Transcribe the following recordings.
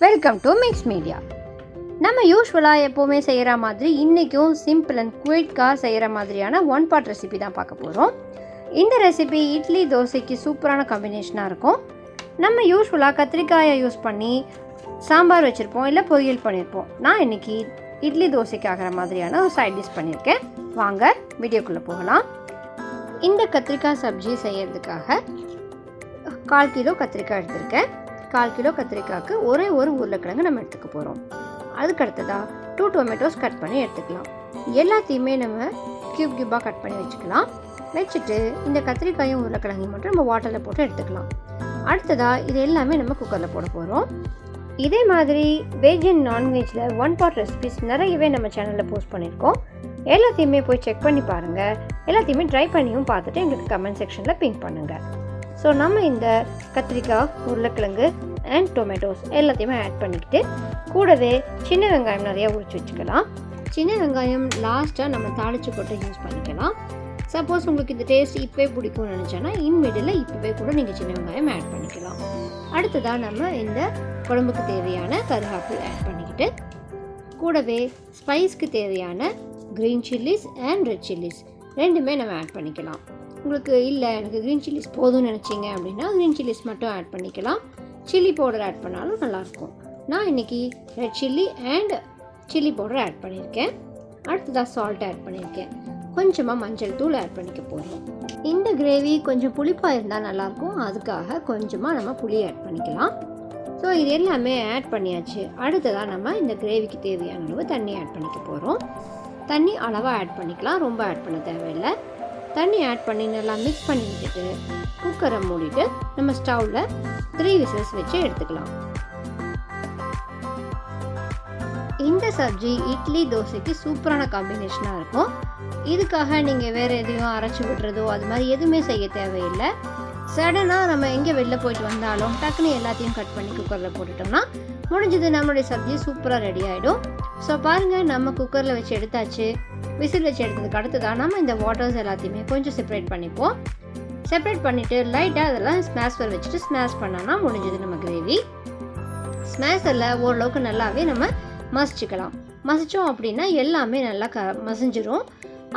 Welcome to mix media. நம்ம யூஸ்வலாக எப்போவுமே செய்கிற மாதிரி இன்றைக்கும் சிம்பிள் அண்ட் குயிக்காக செய்கிற மாதிரியான ஒன் பாட் ரெசிபி தான் பார்க்க போகிறோம். இந்த ரெசிபி இட்லி தோசைக்கு சூப்பரான காம்பினேஷனாக இருக்கும். நம்ம யூஸ்வலாக கத்திரிக்காயை யூஸ் பண்ணி சாம்பார் வச்சுருப்போம், இல்லை பொரியல் பண்ணியிருப்போம். நான் இன்றைக்கி இட்லி தோசைக்கு ஆகிற மாதிரியான ஒரு சைட் டிஷ் பண்ணியிருக்கேன். வாங்க வீடியோக்குள்ளே போகலாம். இந்த கத்திரிக்காய் சப்ஜி செய்கிறதுக்காக 1/4 கிலோ கத்திரிக்காய் எடுத்திருக்கேன். 1/4 கிலோ கத்திரிக்காய்க்கு ஒரே ஒரு உருளைக்கிழங்கு நம்ம எடுத்துக்க போகிறோம். அதுக்கடுத்ததாக 2 டொமேட்டோஸ் கட் பண்ணி எடுத்துக்கலாம். எல்லாத்தையுமே நம்ம க்யூபாக கட் பண்ணி வச்சுட்டு இந்த கத்திரிக்காயும் உருளைக்கிழங்கையும் மட்டும் நம்ம வாட்டரில் போட்டு எடுத்துக்கலாம். அடுத்ததாக இது எல்லாமே நம்ம குக்கரில் போட போகிறோம். இதே மாதிரி வெஜ் அண்ட் நான்வெஜ்ஜில் ஒன் பாட் ரெசிபிஸ் நிறையவே நம்ம சேனலில் போஸ்ட் பண்ணியிருக்கோம். எல்லாத்தையுமே போய் செக் பண்ணி பாருங்கள். எல்லாத்தையுமே ட்ரை பண்ணியும் பார்த்துட்டு எங்களுக்கு கமெண்ட் செக்ஷனில் பிங்க் பண்ணுங்கள். ஸோ நம்ம இந்த கத்திரிக்காய், உருளைக்கிழங்கு அண்ட் டொமேட்டோஸ் எல்லாத்தையுமே ஆட் பண்ணிக்கிட்டு கூடவே சின்ன வெங்காயம் நிறையா உரிச்சு வச்சுக்கலாம். சின்ன வெங்காயம் லாஸ்ட்டாக நம்ம தாளித்து போட்டு யூஸ் பண்ணிக்கலாம். சப்போஸ் உங்களுக்கு இந்த டேஸ்ட் இப்போவே பிடிக்கும்னு நினச்சோன்னா மிடில் இப்போவே கூட நீங்கள் சின்ன வெங்காயம் ஆட் பண்ணிக்கலாம். அடுத்ததாக நம்ம இந்த குழம்புக்கு தேவையான கருவேப்பிலை ஆட் பண்ணிக்கிட்டு கூடவே ஸ்பைஸ்க்கு தேவையான green chillies and red chillies ரெண்டுமே நம்ம ஆட் பண்ணிக்கலாம். உங்களுக்கு இல்லை எனக்கு க்ரீன் சில்லிஸ் போதும்னு நினச்சிங்க அப்படின்னா க்ரீன் சில்லிஸ் மட்டும் ஆட் பண்ணிக்கலாம். சில்லி பவுடர் ஆட் பண்ணாலும் நல்லாயிருக்கும். நான் இன்றைக்கி red chilli and chilli powder add பண்ணியிருக்கேன். அடுத்ததாக சால்ட் ஆட் பண்ணியிருக்கேன். கொஞ்சமாக மஞ்சள் தூள் ஆட் பண்ணிக்க போகிறோம். இந்த கிரேவி கொஞ்சம் புளிப்பாக இருந்தால் நல்லாயிருக்கும். அதுக்காக கொஞ்சமாக நம்ம புளி ஆட் பண்ணிக்கலாம். ஸோ இது எல்லாமே ஆட் பண்ணியாச்சு. அடுத்ததாக நம்ம இந்த கிரேவிக்கு தேவையான அளவு தண்ணி ஆட் பண்ணிக்க போகிறோம். தண்ணி அளவாக ஆட் பண்ணிக்கலாம், ரொம்ப ஆட் பண்ண தேவையில்லை. தண்ணி ஆட் பண்ணி நல்லா மிக்ஸ் பண்ணி விட்டுட்டு குக்கரை மூடிட்டு நம்ம ஸ்டவ்வில் 3 விசில்ஸ் வச்சு எடுத்துக்கலாம். இந்த சப்ஜி இட்லி தோசைக்கு சூப்பரான காம்பினேஷனாக இருக்கும். இதுக்காக நீங்கள் வேறு எதையும் அரைச்சி விடுறதோ அது மாதிரி எதுவுமே செய்ய தேவையில்லை. சடனாக நம்ம எங்கே வெளில போயிட்டு வந்தாலும் டக்குன்னு எல்லாத்தையும் கட் பண்ணி குக்கரில் போட்டுட்டோம்னா முடிஞ்சது, நம்மளுடைய சப்ஜி சூப்பராக ரெடி ஆகிடும். ஸோ பாருங்கள், நம்ம குக்கரில் வச்சு எடுத்தாச்சு. விசில் வச்சு எடுத்ததுக்கு அடுத்ததான் நம்ம இந்த வாட்டர்ஸ் எல்லாத்தையுமே கொஞ்சம் செப்பரேட் பண்ணிப்போம். செப்பரேட் பண்ணிவிட்டு லைட்டாக அதெல்லாம் ஸ்மாஷர் வச்சுட்டு ஸ்மாஷ் பண்ணோன்னா முடிஞ்சது நம்ம கிரேவி. ஸ்மாஷரில் ஓரளவுக்கு நல்லாவே நம்ம மசிச்சுக்கலாம். மசித்தோம் அப்படின்னா எல்லாமே நல்லா மசிஞ்சிரும்.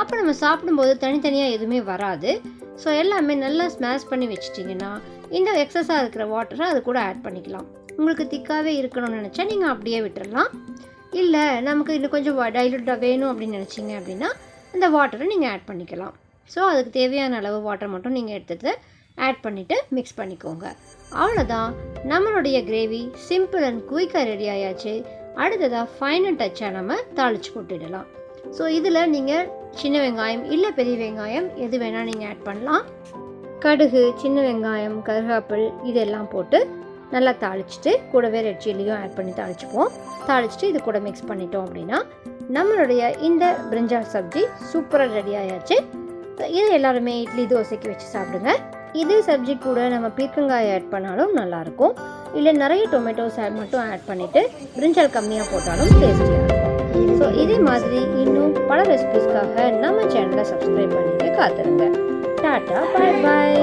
அப்போ நம்ம சாப்பிடும்போது தனித்தனியாக எதுவுமே வராது. ஸோ எல்லாமே நல்லா ஸ்மாஷ் பண்ணி வச்சிட்டிங்கன்னா இந்த எக்ஸஸாக இருக்கிற வாட்டரை அது கூட ஆட் பண்ணிக்கலாம். உங்களுக்கு திக்காகவே இருக்கணும்னு நினச்சா நீங்கள் அப்படியே விட்டுடலாம். இல்லை நமக்கு இன்னும் கொஞ்சம் டைலூட்டாக வேணும் அப்படின்னு நினச்சிங்க அப்படின்னா இந்த வாட்டரை நீங்கள் ஆட் பண்ணிக்கலாம். ஸோ அதுக்கு தேவையான அளவு வாட்டர் மட்டும் நீங்கள் எடுத்துகிட்டு ஆட் பண்ணிவிட்டு மிக்ஸ் பண்ணிக்கோங்க. அவ்வளோதான், நம்மளுடைய கிரேவி சிம்பிள் அண்ட் குயிக்காக ரெடி ஆயாச்சு. அடுத்ததாக ஃபைனல் டச்சாக நம்ம தாளித்து கொட்டிடலாம். ஸோ இதில் நீங்கள் சின்ன வெங்காயம் இல்லை பெரிய வெங்காயம் எது வேணால் நீங்கள் ஆட் பண்ணலாம். கடுகு, சின்ன வெங்காயம், கருவேப்பிலை இதெல்லாம் போட்டு நல்லா தாளிச்சிட்டு கூடவே ரெட் சில்லியும் ஆட் பண்ணி தாளிச்சுப்போம். தாளிச்சிட்டு இது கூட மிக்ஸ் பண்ணிட்டோம் அப்படின்னா நம்மளுடைய இந்த பிரிஞ்சால் சப்ஜி சூப்பராக ரெடி ஆயாச்சு. இது எல்லாருமே இட்லி தோசைக்கு வச்சு சாப்பிடுங்க. இது சப்ஜி கூட நம்ம பீர்க்கங்காய் ஆட் பண்ணாலும் நல்லாயிருக்கும். இல்லை நிறைய டொமேட்டோஸ் மட்டும் ஆட் பண்ணிவிட்டு பிரிஞ்சால் கம்மியாக போட்டாலும் டேஸ்டியாக இருக்கும். ஸோ இதே மாதிரி இன்னும் பல ரெசிபிஸ்க்காக நம்ம சேனலை சப்ஸ்கிரைப் பண்ணிட்டு காத்துருங்க. டாட்டா, பாய் பாய்.